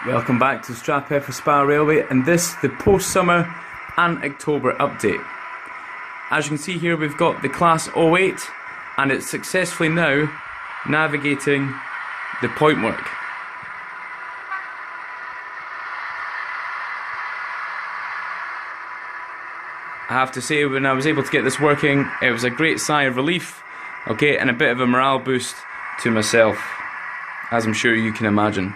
Welcome back to Strathpeffer Spa Railway, and this the post-summer and October update. As you can see here, we've got the Class 08 and it's successfully now navigating the point work. I have to say, when I was able to get this working, it was a great sigh of relief, okay, and a bit of a morale boost to myself, as I'm sure you can imagine.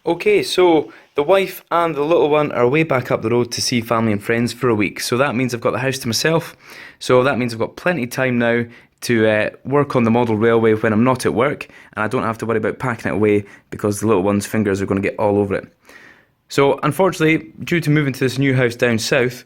Okay, so the wife and the little one are way back up the road to see family and friends for a week. So that means I've got the house to myself. So that means I've got plenty of time now to work on the model railway when I'm not at work. And I don't have to worry about packing it away because the little one's fingers are going to get all over it. So unfortunately, due to moving to this new house down south,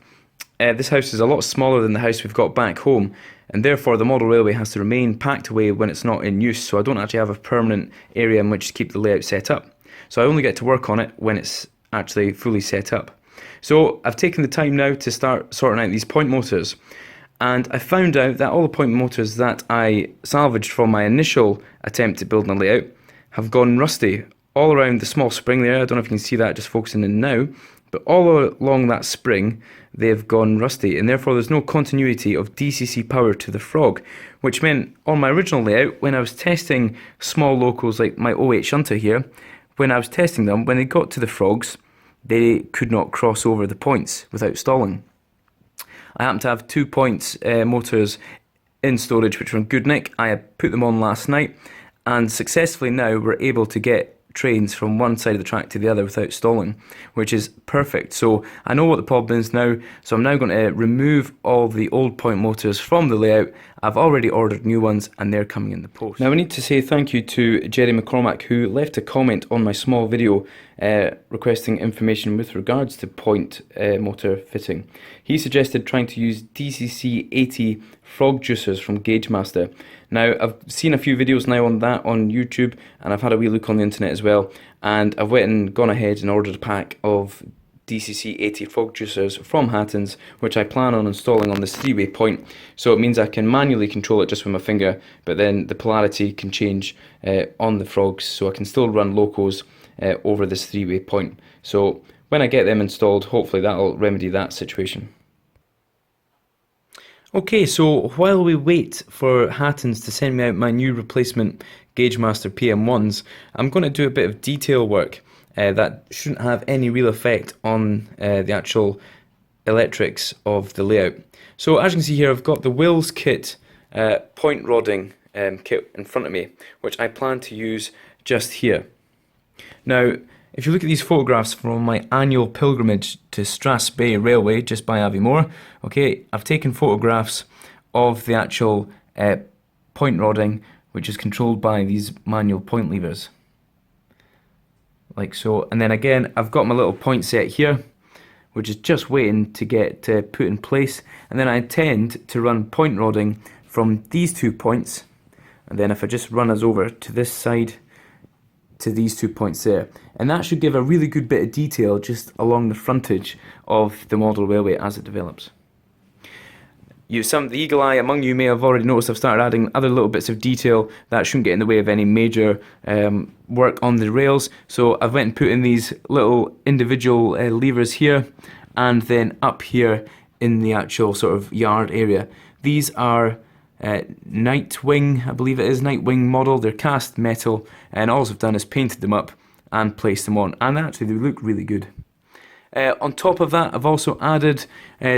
this house is a lot smaller than the house we've got back home. And therefore the model railway has to remain packed away when it's not in use. So I don't actually have a permanent area in which to keep the layout set up. So I only get to work on it when it's actually fully set up. So I've taken the time now to start sorting out these point motors. And I found out that all the point motors that I salvaged from my initial attempt at building a layout have gone rusty all around the small spring there. I don't know if you can see that just focusing in now. But all along that spring, they've gone rusty. And therefore there's no continuity of DCC power to the frog. Which meant on my original layout, when I was testing small locals like my 08 shunter here, when I was testing them, when they got to the frogs, they could not cross over the points without stalling. I happen to have 2 points motors in storage which were in good nick. I had put them on last night and successfully now we're able to get trains from one side of the track to the other without stalling, which is perfect. So I know what the problem is now, so I'm now going to remove all the old point motors from the layout. I've already ordered new ones and they're coming in the post. Now I need to say thank you to Jerry McCormack, who left a comment on my small video requesting information with regards to point motor fitting. He suggested trying to use DCC 80 frog juicers from Gauge Master. Now I've seen a few videos now on that on YouTube, and I've had a wee look on the internet as well, and I've went and gone ahead and ordered a pack of DCC 80 frog juicers from Hatton's, which I plan on installing on this 3-way point. So it means I can manually control it just with my finger, but then the polarity can change on the frogs, so I can still run locos over this 3-way point. So when I get them installed, hopefully that'll remedy that situation. Okay, so while we wait for Hatton's to send me out my new replacement Gauge Master PM1s, I'm going to do a bit of detail work that shouldn't have any real effect on the actual electrics of the layout. So as you can see here, I've got the Wills kit point rodding kit in front of me, which I plan to use just here. Now, if you look at these photographs from my annual pilgrimage to Strathpeffer Railway, just by Aviemore, okay, I've taken photographs of the actual point rodding, which is controlled by these manual point levers, like so. And then again, I've got my little point set here, which is just waiting to get put in place. And then I intend to run point rodding from these 2 points, and then if I just run us over to this side, to these 2 points there, and that should give a really good bit of detail just along the frontage of the model railway as it develops. The eagle eye among you may have already noticed I've started adding other little bits of detail that shouldn't get in the way of any major work on the rails. So I've went and put in these little individual levers here, and then up here in the actual sort of yard area. These are Nightwing, I believe it is, Nightwing model. They're cast metal, and all I've done is painted them up and placed them on, and actually they look really good. On top of that, I've also added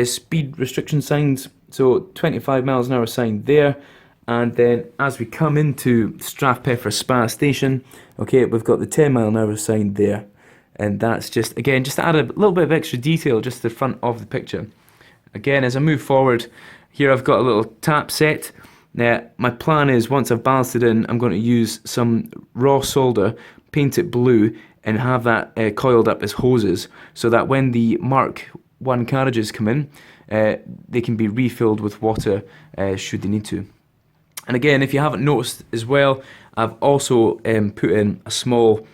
speed restriction signs, so 25 miles an hour sign there, and then as we come into Strathpeffer Spa Station, okay, we've got the 10 mile an hour sign there, and that's just, again, just to add a little bit of extra detail just to the front of the picture. Again, as I move forward, here I've got a little tap set. Now, my plan is once I've balanced it in, I'm going to use some raw solder, paint it blue, and have that coiled up as hoses, so that when the Mark 1 carriages come in, they can be refilled with water should they need to. And again, if you haven't noticed as well, I've also put in a small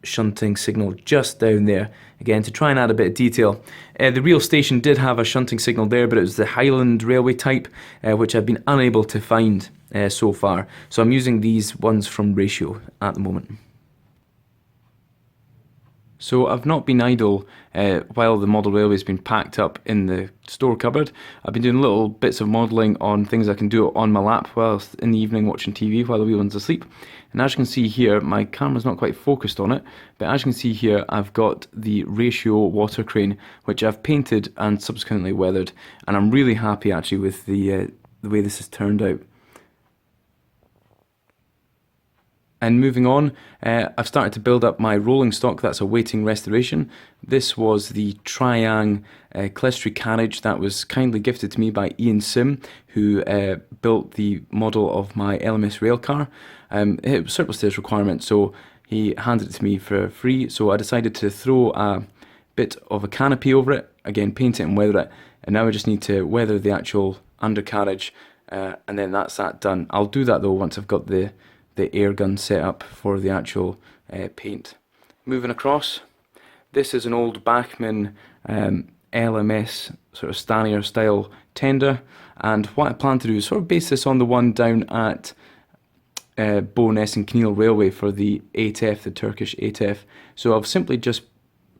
shunting signal just down there, again to try and add a bit of detail. The real station did have a shunting signal there, but it was the Highland Railway type, which I've been unable to find so far. So I'm using these ones from Ratio at the moment. So I've not been idle while the model railway has been packed up in the store cupboard. I've been doing little bits of modelling on things I can do on my lap whilst in the evening watching TV while the wee one's asleep. And as you can see here, my camera's not quite focused on it, but as you can see here, I've got the Ratio water crane, which I've painted and subsequently weathered, and I'm really happy actually with the way this has turned out. And moving on, I've started to build up my rolling stock that's awaiting restoration. This was the Triang clerestory carriage that was kindly gifted to me by Ian Sim, who built the model of my LMS railcar. It was surplus to his requirement, so he handed it to me for free. So I decided to throw a bit of a canopy over it, again paint it and weather it, and now I just need to weather the actual undercarriage, and then that's that done. I'll do that though once I've got the air gun set up for the actual paint. Moving across, this is an old Bachmann LMS sort of Stanier style tender, and what I plan to do is sort of base this on the one down at Bo'ness and Kneal Railway for the 8F, the Turkish 8F. So I've simply just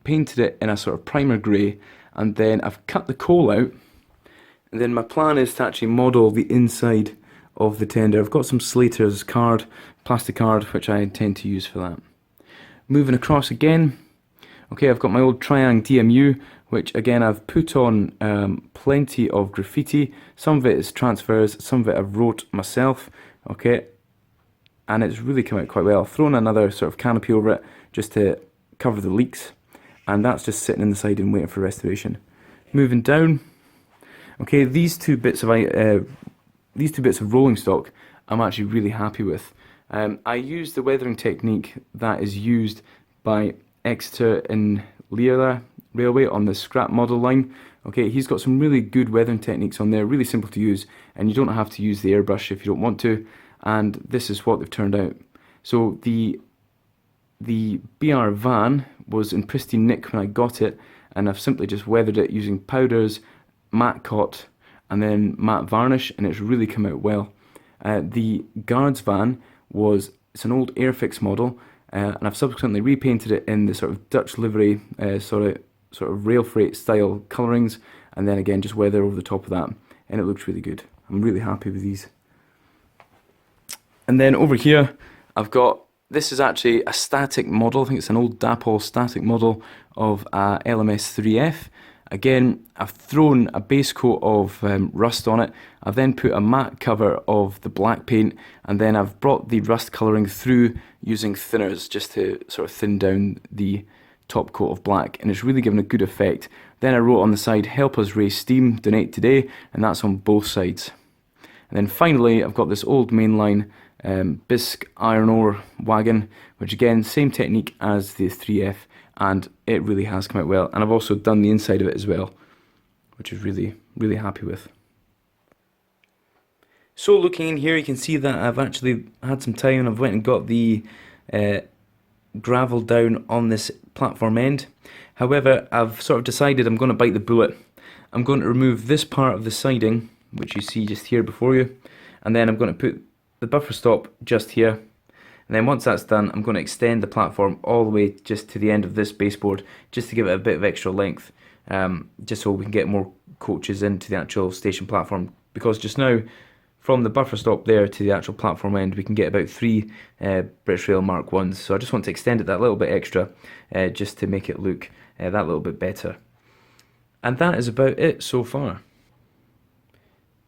painted it in a sort of primer grey, and then I've cut the coal out, and then my plan is to actually model the inside of the tender. I've got some Slater's card, plastic card, which I intend to use for that. Moving across again, okay, I've got my old Triang DMU, which again I've put on plenty of graffiti. Some of it is transfers, some of it I've wrote myself, okay, and it's really come out quite well. I've thrown another sort of canopy over it just to cover the leaks, and that's just sitting in the side and waiting for restoration. Moving down, okay, these two bits of rolling stock I'm actually really happy with. I used the weathering technique that is used by Exeter and Lear Railway on the scrap model line. Okay, he's got some really good weathering techniques on there, really simple to use, and you don't have to use the airbrush if you don't want to, and this is what they've turned out. So the BR van was in pristine nick when I got it, and I've simply just weathered it using powders, matte cot, and then matte varnish, and it's really come out well. The guards van it's an old Airfix model, and I've subsequently repainted it in the sort of Dutch livery sort of rail freight style colourings, and then again just weather over the top of that, and it looks really good. I'm really happy with these. And then over here I've got, this is actually a static model, I think it's an old Dapol static model of a LMS 3F. Again, I've thrown a base coat of rust on it. I've then put a matte cover of the black paint, and then I've brought the rust colouring through using thinners just to sort of thin down the top coat of black, and it's really given a good effect. Then I wrote on the side, "Help us raise steam, donate today," and that's on both sides. And then finally, I've got this old mainline bisque iron ore wagon, which again, same technique as the 3F, and it really has come out well. And I've also done the inside of it as well, which is really, really happy with. So looking in here, you can see that I've actually had some time, and I've went and got the gravel down on this platform end. However, I've sort of decided I'm going to bite the bullet. I'm going to remove this part of the siding, which you see just here before you, and then I'm going to put the buffer stop just here. And then once that's done, I'm going to extend the platform all the way just to the end of this baseboard, just to give it a bit of extra length, just so we can get more coaches into the actual station platform. Because just now, from the buffer stop there to the actual platform end, we can get about 3 British Rail Mark 1s. So I just want to extend it that little bit extra, just to make it look that little bit better. And that is about it so far.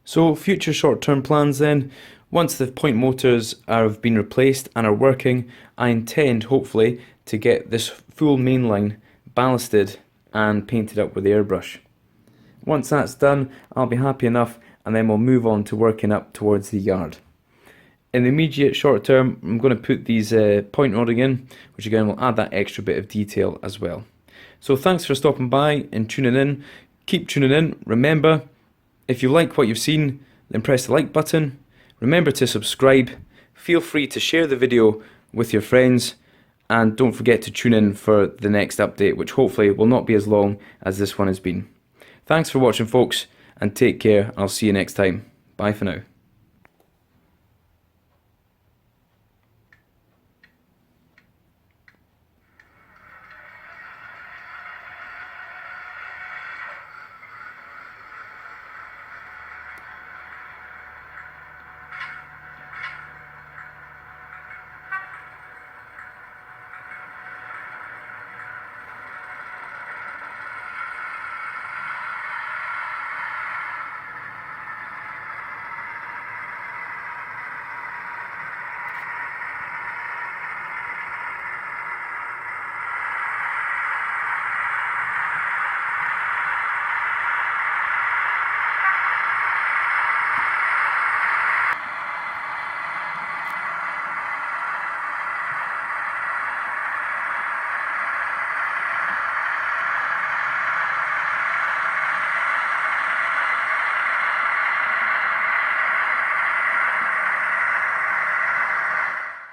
So future short-term plans then. Once the point motors have been replaced and are working, I intend, hopefully, to get this full main line ballasted and painted up with airbrush. Once that's done, I'll be happy enough, and then we'll move on to working up towards the yard. In the immediate short term, I'm going to put these point rodding in, which again will add that extra bit of detail as well. So thanks for stopping by and tuning in. Keep tuning in. Remember, if you like what you've seen, then press the like button. Remember to subscribe. Feel free to share the video with your friends, and don't forget to tune in for the next update, which hopefully will not be as long as this one has been. Thanks for watching, folks, and take care. I'll see you next time. Bye for now.